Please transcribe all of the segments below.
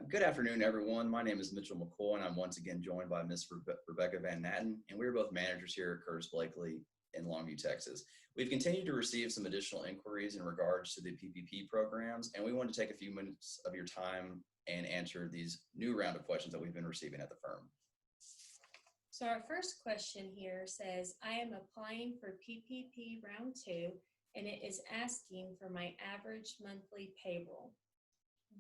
Good afternoon, everyone. My name is Mitchell McCoy, and I'm once again joined by Miss Rebecca Van Natten, and we're both managers here at Curtis Blakely in Longview, Texas. We've continued to receive some additional inquiries in regards to the PPP programs, and we want to take a few minutes of your time and answer these new round of questions that we've been receiving at the firm. So our first question here says, I am applying for PPP round 2, and it is asking for my average monthly payroll.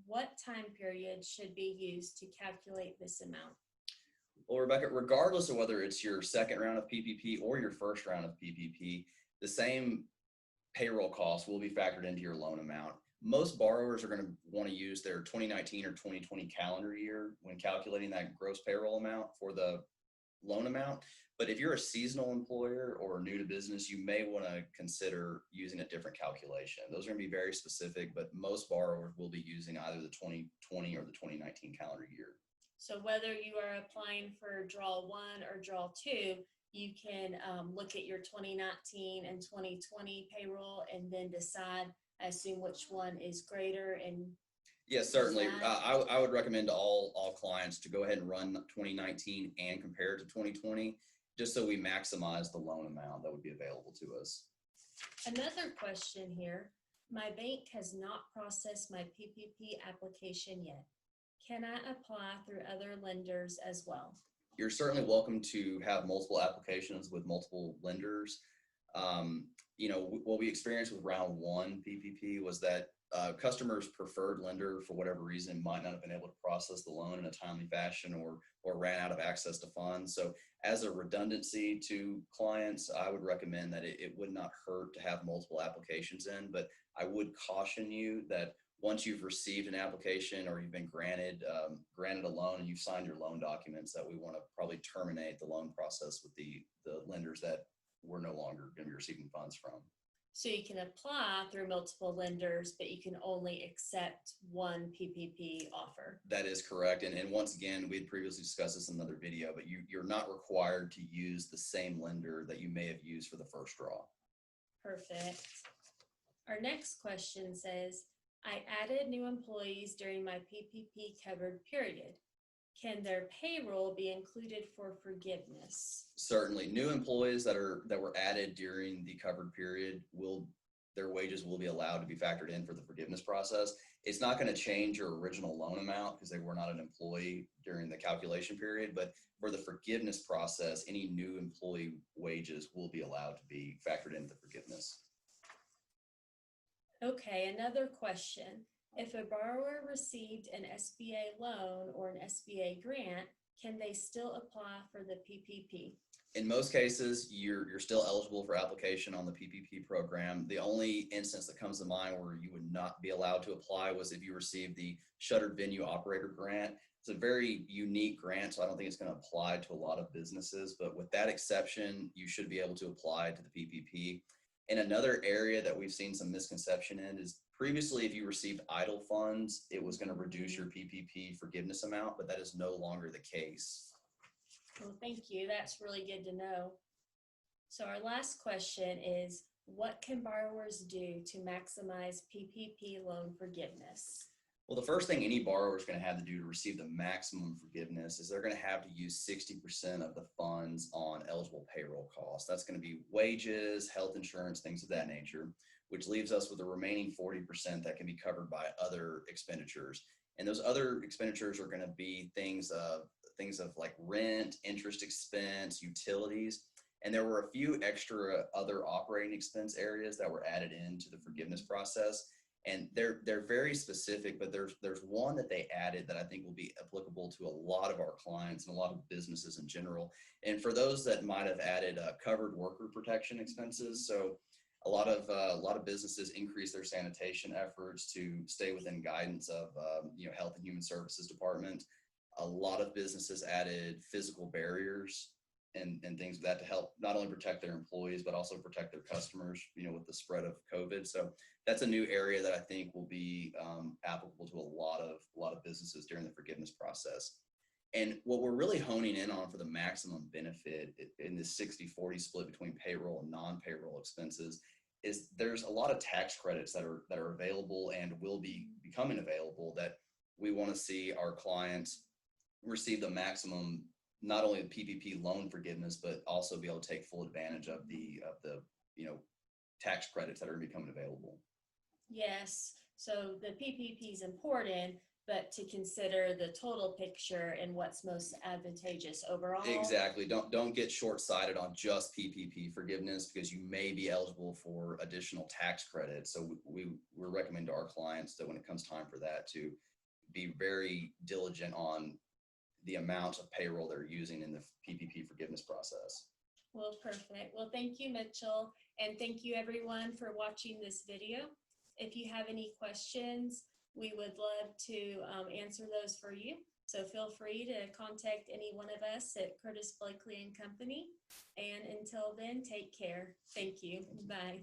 What time period should be used to calculate this amount? Well, Rebecca, regardless of whether it's your second round of PPP or your first round of PPP, the same payroll costs will be factored into your loan amount. Most borrowers are going to want to use their 2019 or 2020 calendar year when calculating that gross payroll amount for the loan amount. But if you're a seasonal employer or new to business, you may want to consider using a different calculation. Those are going to be very specific, but most borrowers will be using either the 2020 or the 2019 calendar year. So whether you are applying for draw 1 or draw 2, you can look at your 2019 and 2020 payroll and then decide, I assume, which one is greater. And yes, certainly. I would recommend to all clients to go ahead and run 2019 and compare it to 2020, just so we maximize the loan amount that would be available to us. Another question here. My bank has not processed my PPP application yet. Can I apply through other lenders as well? You're certainly welcome to have multiple applications with multiple lenders. What we experienced with round 1 PPP was that customers' preferred lender, for whatever reason, might not have been able to process the loan in a timely fashion or ran out of access to funds. So as a redundancy to clients, I would recommend that it would not hurt to have multiple applications in, but I would caution you that once you've received an application or you've been granted a loan and you've signed your loan documents, that we want to probably terminate the loan process with the lenders that we're no longer going to be receiving funds from. So you can apply through multiple lenders, but you can only accept one PPP offer. That is correct. And once again, we had previously discussed this in another video, but you're not required to use the same lender that you may have used for the first draw. Perfect. Our next question says, I added new employees during my PPP covered period. Can their payroll be included for forgiveness? Certainly. New employees that were added during the covered period, their wages will be allowed to be factored in for the forgiveness process. It's not going to change your original loan amount because they were not an employee during the calculation period, but for the forgiveness process, any new employee wages will be allowed to be factored into the forgiveness. Okay, another question. If a borrower received an SBA loan or an SBA grant, can they still apply for the PPP? In most cases, you're still eligible for application on the PPP program. The only instance that comes to mind where you would not be allowed to apply was if you received the Shuttered Venue Operator Grant. It's a very unique grant, so I don't think it's going to apply to a lot of businesses. But with that exception, you should be able to apply to the PPP. And another area that we've seen some misconception in is previously, if you received idle funds, it was going to reduce your PPP forgiveness amount, but that is no longer the case. Well, thank you. That's really good to know. So our last question is, what can borrowers do to maximize PPP loan forgiveness? Well, the first thing any borrower is going to have to do to receive the maximum forgiveness is they're going to have to use 60% of the funds on eligible payroll costs. That's going to be wages, health insurance, things of that nature, which leaves us with the remaining 40% that can be covered by other expenditures. And those other expenditures are going to be things of like rent, interest expense, utilities. And there were a few extra other operating expense areas that were added into the forgiveness process. And they're very specific, but there's one that they added that I think will be applicable to a lot of our clients and a lot of businesses in general. And for those that might have added covered worker protection expenses, so a lot of businesses increase their sanitation efforts to stay within guidance of Health and Human Services Department. A lot of businesses added physical barriers and things of that to help not only protect their employees, but also protect their customers, with the spread of COVID. So that's a new area that I think will be applicable to a lot of businesses during the forgiveness process. And what we're really honing in on for the maximum benefit in this 60-40 split between payroll and non-payroll expenses is there's a lot of tax credits that are available and will be becoming available that we want to see our clients receive the maximum, not only the PPP loan forgiveness, but also be able to take full advantage of the tax credits that are becoming available. Yes, so the PPP is important, but to consider the total picture and what's most advantageous overall. Exactly. Don't get short-sighted on just PPP forgiveness, because you may be eligible for additional tax credits. So we recommend to our clients that when it comes time for that, to be very diligent on the amount of payroll they're using in the PPP forgiveness process. Well, perfect. Well, thank you, Mitchell. And thank you everyone for watching this video. If you have any questions, we would love to answer those for you. So feel free to contact any one of us at Curtis Blakely and Company. And until then, take care. Thank you. Bye.